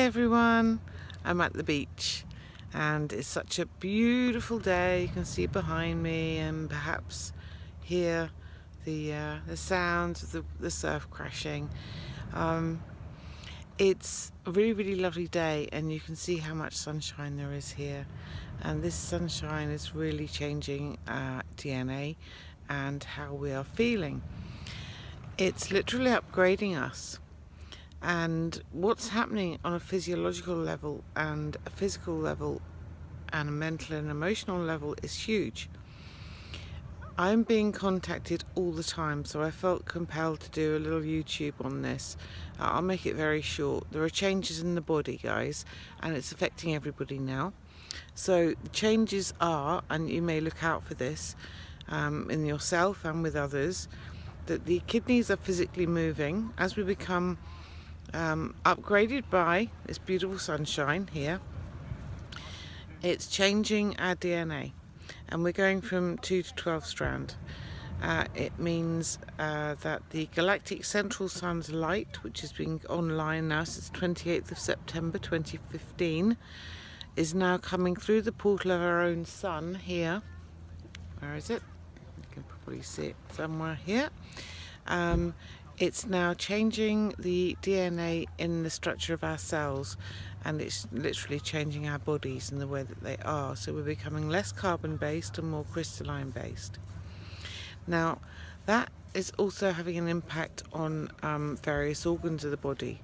Hi everyone, I'm at the beach and it's such a beautiful day. You can see behind me and perhaps hear the sounds of the surf crashing. It's a really lovely day and you can see how much sunshine there is here, and this sunshine is really changing our DNA and how we are feeling. It's literally upgrading us. And what's happening on a physiological level and a physical level and a mental and emotional level is huge. I'm being contacted all the time, so I felt compelled to do a little YouTube on this. I'll make it very short. There are changes in the body, guys, and it's affecting everybody now. So the changes are, and you may look out for this in yourself and with others, that the kidneys are physically moving as we become upgraded by this beautiful sunshine here. It's changing our DNA and we're going from 2 to 12 strand. It means that the galactic central sun's light, which has been online now since 28th of September 2015, is now coming through the portal of our own sun here. Where is it? You can probably see it somewhere here. It's now changing the DNA in the structure of our cells, and it's literally changing our bodies in the way that they are. So we're becoming less carbon based and more crystalline based. Now that is also having an impact on various organs of the body.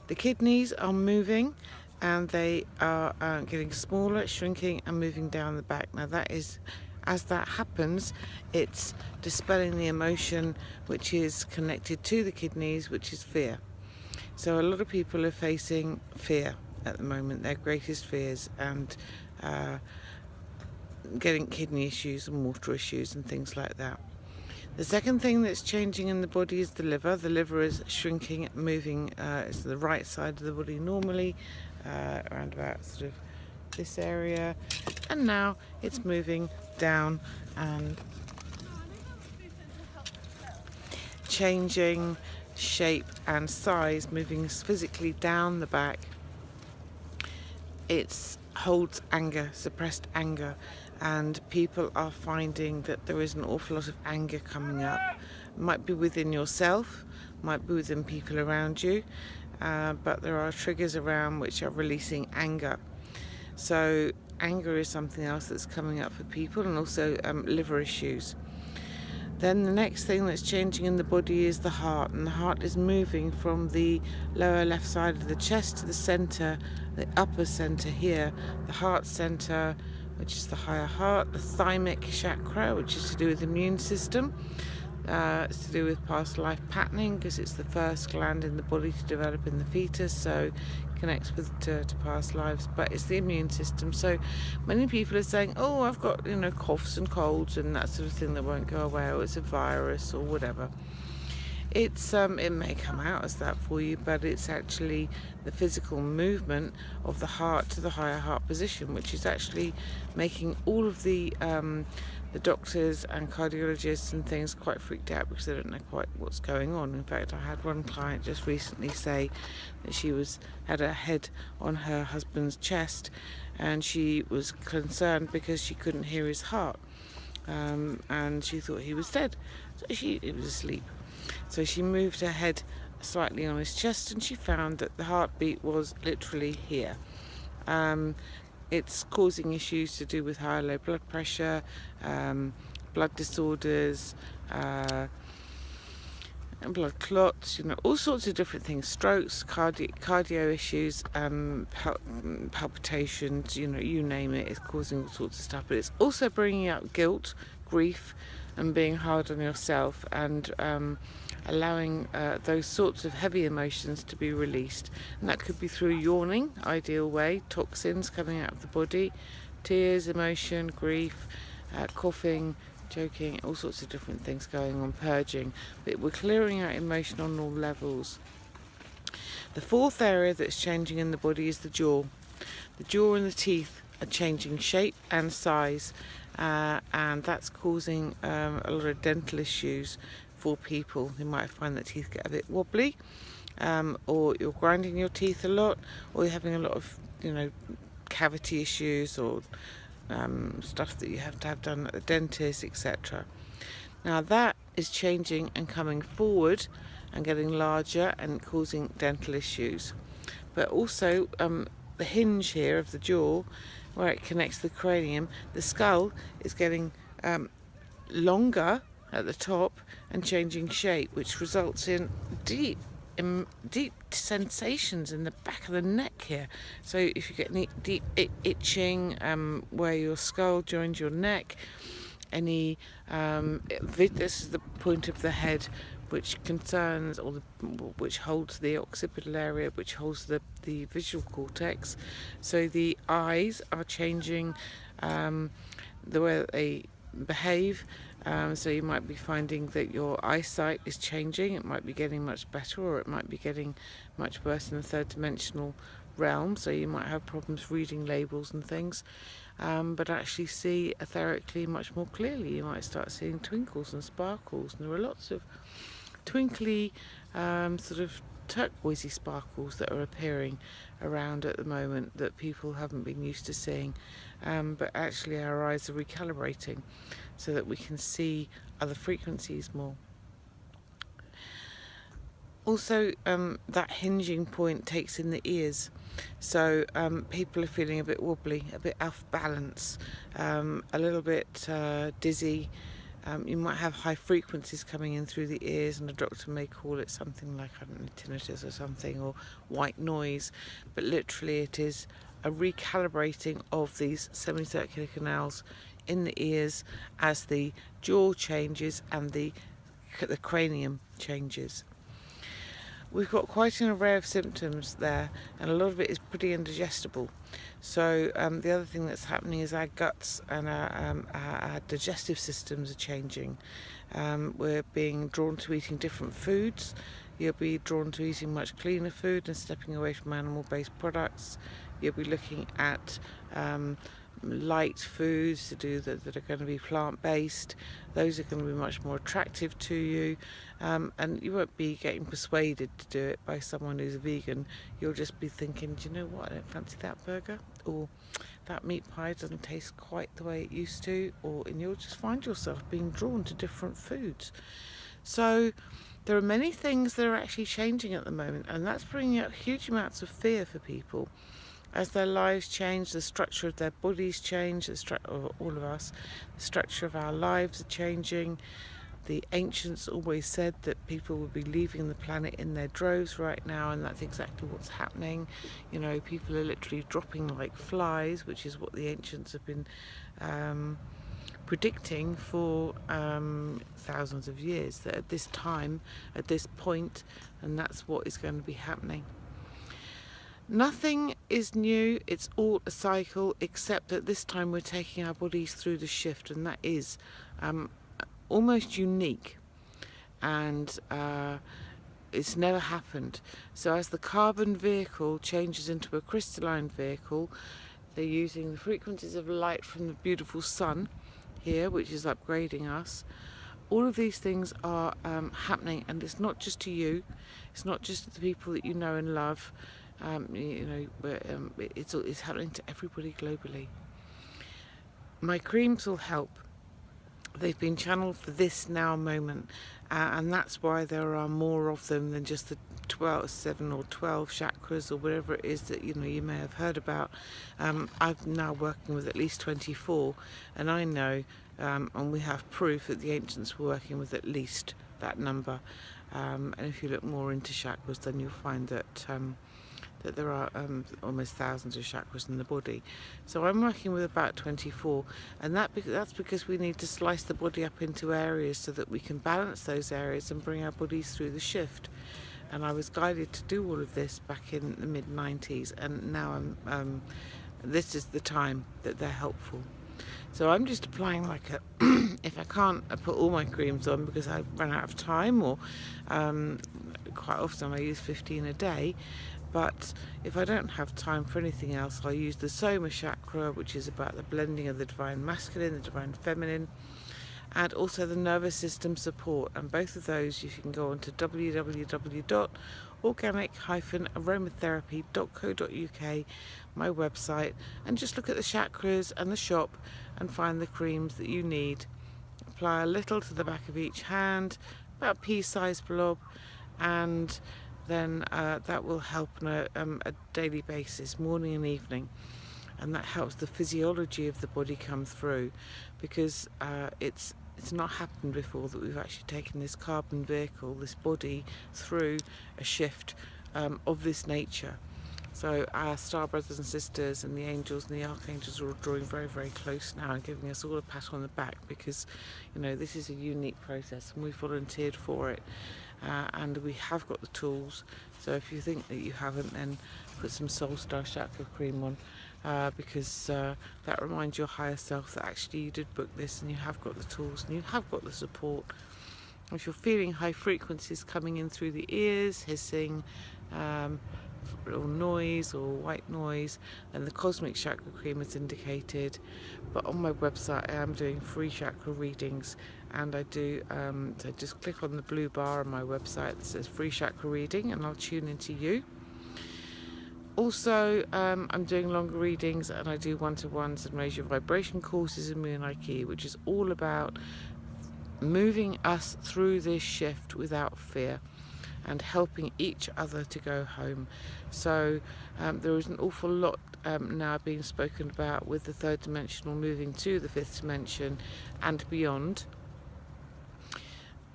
The kidneys are moving and they are getting smaller, shrinking and moving down the back. Now that is, as that happens, it's dispelling the emotion which is connected to the kidneys, which is fear. So a lot of people are facing fear at the moment, their greatest fears, and getting kidney issues and water issues and things like that. The second thing that's changing in the body is the liver. The liver is shrinking, moving, it's the right side of the body normally, around about sort of this area, and now it's moving down and changing shape and size, moving physically down the back. It holds anger, suppressed anger, and people are finding that there is an awful lot of anger coming up. It might be within yourself, might be within people around you, but there are triggers around which are releasing anger. So anger is something else that's coming up for people, and also liver issues. Then the next thing that's changing in the body is the heart, and the heart is moving from the lower left side of the chest to the center, the upper center here, the heart center, which is the higher heart, the thymic chakra, which is to do with the immune system. It's to do with past life patterning, because it's the first gland in the body to develop in the fetus, so it connects with to past lives, but it's the immune system. So many people are saying, oh, I've got coughs and colds and that sort of thing that won't go away, or it's a virus or whatever. It's it may come out as that for you, but it's actually the physical movement of the heart to the higher heart position, which is actually making all of the doctors and cardiologists and things quite freaked out, because they don't know quite what's going on. In fact, I had one client just recently say that she had her head on her husband's chest, and she was concerned because she couldn't hear his heart, and she thought he was dead. So he was asleep. So she moved her head slightly on his chest, and she found that the heartbeat was literally here. It's causing issues to do with high or low blood pressure, blood disorders, and blood clots, all sorts of different things, strokes, cardio issues, palpitations, you name it. It's causing all sorts of stuff, but it's also bringing out guilt, grief, and being hard on yourself, and allowing those sorts of heavy emotions to be released. And that could be through yawning, ideal way, toxins coming out of the body, tears, emotion, grief, coughing, joking, all sorts of different things going on, purging. But we're clearing out emotion on all levels. The fourth area that's changing in the body is the jaw. The jaw and the teeth are changing shape and size, and that's causing a lot of dental issues for people who might find that teeth get a bit wobbly. or you're grinding your teeth a lot, or you're having a lot of, cavity issues, or stuff that you have to have done at the dentist, etc. Now that is changing and coming forward and getting larger and causing dental issues. But also the hinge here of the jaw, where it connects the cranium, the skull is getting longer at the top and changing shape, which results in deep sensations in the back of the neck here. So if you get any deep itching where your skull joins your neck, this is the point of the head which concerns, which holds the occipital area, which holds the visual cortex. So the eyes are changing the way that they behave. So you might be finding that your eyesight is changing. It might be getting much better, or it might be getting much worse in the third dimensional realm. So you might have problems reading labels and things, but actually see etherically much more clearly. You might start seeing twinkles and sparkles, and there are lots of twinkly sort of turquoisey sparkles that are appearing around at the moment that people haven't been used to seeing, but actually our eyes are recalibrating so that we can see other frequencies more. Also, that hinging point takes in the ears, so people are feeling a bit wobbly, a bit off balance, a little bit dizzy. You might have high frequencies coming in through the ears, and a doctor may call it something like, I don't know, tinnitus or something, or white noise, but literally it is a recalibrating of these semicircular canals in the ears as the jaw changes and the cranium changes. We've got quite an array of symptoms there, and a lot of it is pretty indigestible. So the other thing that's happening is our guts and our digestive systems are changing. We're being drawn to eating different foods. You'll be drawn to eating much cleaner food and stepping away from animal-based products. You'll be looking at light foods that are going to be plant-based. Those are going to be much more attractive to you, and you won't be getting persuaded to do it by someone who's a vegan. You'll just be thinking, do you know what, I don't fancy that burger, or that meat pie doesn't taste quite the way it used to, and you'll just find yourself being drawn to different foods. So there are many things that are actually changing at the moment, and that's bringing up huge amounts of fear for people. As their lives change, the structure of their bodies change, of all of us, the structure of our lives are changing. The ancients always said that people would be leaving the planet in their droves right now, and that's exactly what's happening. People are literally dropping like flies, which is what the ancients have been predicting for thousands of years, that at this time, at this point, and that's what is going to be happening. Nothing is new, it's all a cycle, except that this time we're taking our bodies through the shift, and that is almost unique, and it's never happened. So as the carbon vehicle changes into a crystalline vehicle, they're using the frequencies of light from the beautiful sun here, which is upgrading us. All of these things are happening, and it's not just to you, it's not just to the people that you know and love. It's happening to everybody globally. My creams will help. They've been channeled for this now moment, and that's why there are more of them than just the 7 or 12 chakras or whatever it is that you may have heard about. I'm now working with at least 24, and I know, and we have proof that the ancients were working with at least that number. And if you look more into chakras, then you'll find that there are almost thousands of chakras in the body. So I'm working with about 24, and that's because we need to slice the body up into areas so that we can balance those areas and bring our bodies through the shift. And I was guided to do all of this back in the mid-90s, and now this is the time that they're helpful. So I'm just applying like if I can't put all my creams on because I run out of time, or quite often I use 15 a day. But if I don't have time for anything else, I'll use the Soma chakra, which is about the blending of the divine masculine, the divine feminine, and also the nervous system support. And both of those you can go on to www.aurora organic-aromatherapy.co.uk, my website, and just look at the chakras and the shop and find the creams that you need. Apply a little to the back of each hand, about a pea-sized blob, and then that will help on a daily basis, morning and evening. And that helps the physiology of the body come through, because it's not happened before that we've actually taken this carbon vehicle, this body, through a shift of this nature. So our star brothers and sisters and the angels and the archangels are all drawing very, very close now and giving us all a pat on the back, because, you know, this is a unique process and we volunteered for it, and we have got the tools. So if you think that you haven't, then put some Soul Star Chakra cream on, because that reminds your higher self that actually you did book this and you have got the tools and you have got the support. If you're feeling high frequencies coming in through the ears, hissing, or noise or white noise, then the cosmic chakra cream is indicated. But on my website I am doing free chakra readings, and I do so just click on the blue bar on my website that says free chakra reading and I'll tune into you. Also, I'm doing longer readings, and I do one-to-ones and raise your vibration courses in Moon Key, which is all about moving us through this shift without fear and helping each other to go home. So there is an awful lot now being spoken about with the third dimensional moving to the fifth dimension and beyond.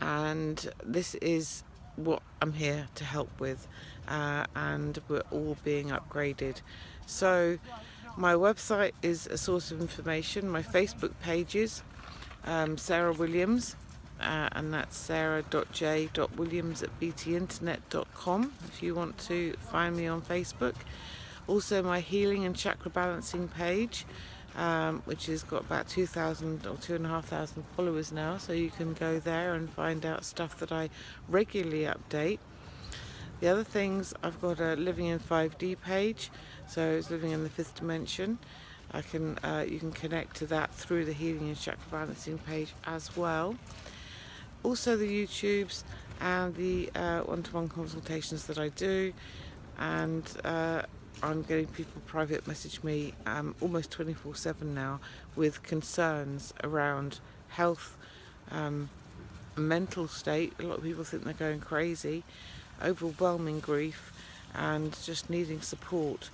And this is what I'm here to help with, and we're all being upgraded. So my website is a source of information. My Facebook pages, Sarah Williams, and that's sarah.j.williams@btinternet.com if you want to find me on Facebook. Also my healing and chakra balancing page, which has got about 2,000 or 2,500 followers now, so you can go there and find out stuff that I regularly update. The other things, I've got a Living in 5D page, so it's living in the fifth dimension. You can connect to that through the healing and chakra balancing page as well. Also the YouTubes and the one-to-one consultations that I do, and I'm getting people private message me almost 24/7 now with concerns around health, mental state. A lot of people think they're going crazy, overwhelming grief, and just needing support,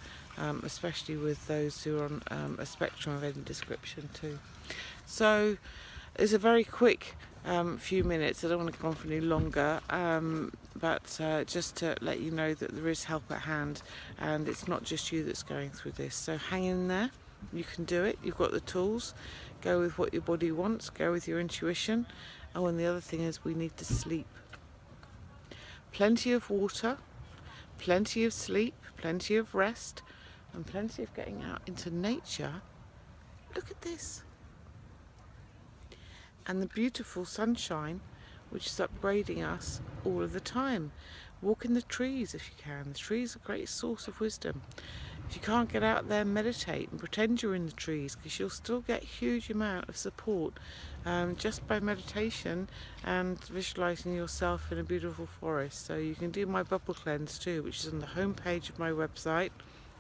especially with those who are on a spectrum of any description too. So it's a very quick few minutes. I don't want to go on for any longer, but just to let you know that there is help at hand, and it's not just you that's going through this. So hang in there, you can do it, you've got the tools. Go with what your body wants, go with your intuition. Oh, and the other thing is we need to sleep. Plenty of water, plenty of sleep, plenty of rest, and plenty of getting out into nature. Look at this. And the beautiful sunshine, which is upgrading us all of the time. Walk in the trees if you can. The trees are a great source of wisdom. If you can't get out there, meditate and pretend you're in the trees, because you'll still get a huge amount of support just by meditation and visualizing yourself in a beautiful forest. So you can do my bubble cleanse too, which is on the home page of my website.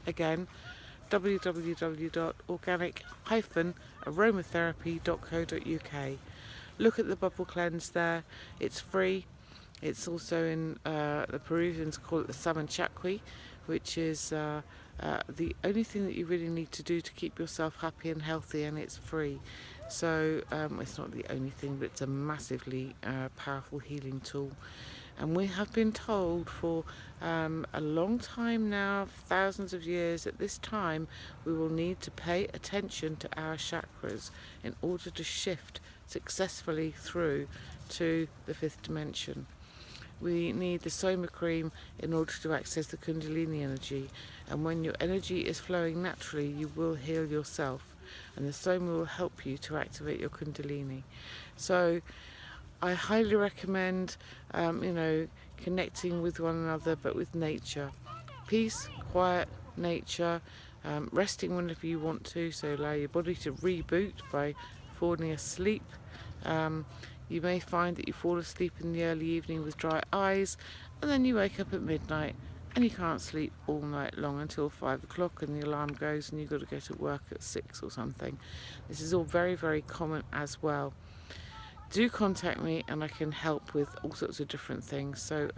Again, www.organic-aromatherapy.co.uk. Look at the bubble cleanse there. It's free. It's also in the Peruvians call it the salmon chakwi, which is the only thing that you really need to do to keep yourself happy and healthy, and it's free. So it's not the only thing, but it's a massively powerful healing tool. And we have been told for a long time now, thousands of years, at this time we will need to pay attention to our chakras in order to shift successfully through to the fifth dimension. We need the Soma cream in order to access the Kundalini energy, and when your energy is flowing naturally, you will heal yourself, and the Soma will help you to activate your Kundalini. So I highly recommend, connecting with one another, but with nature. Peace, quiet, nature, resting whenever you want to, so allow your body to reboot by falling asleep. You may find that you fall asleep in the early evening with dry eyes, and then you wake up at midnight and you can't sleep all night long until 5 o'clock, and the alarm goes and you've got to go to work at 6 or something. This is all very, very common as well. Do contact me and I can help with all sorts of different things. So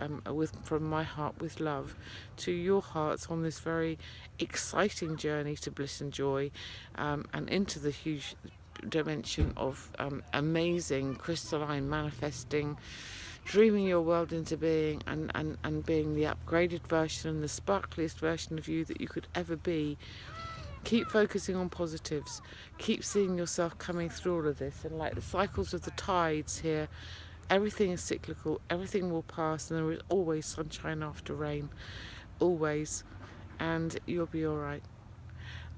from my heart with love to your hearts on this very exciting journey to bliss and joy, and into the huge dimension of amazing crystalline manifesting, dreaming your world into being, and being the upgraded version and the sparkliest version of you that you could ever be. Keep focusing on positives. Keep seeing yourself coming through all of this. And like the cycles of the tides here, everything is cyclical. Everything will pass, and there is always sunshine after rain. Always. And you'll be all right.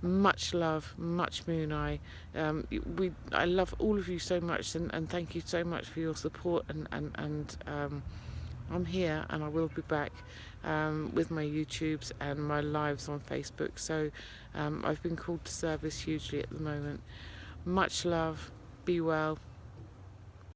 Much love, much moon eye. I love all of you so much, and thank you so much for your support. And I'm here, and I will be back with my YouTubes and my lives on Facebook. So I've been called to service hugely at the moment. Much love. Be well.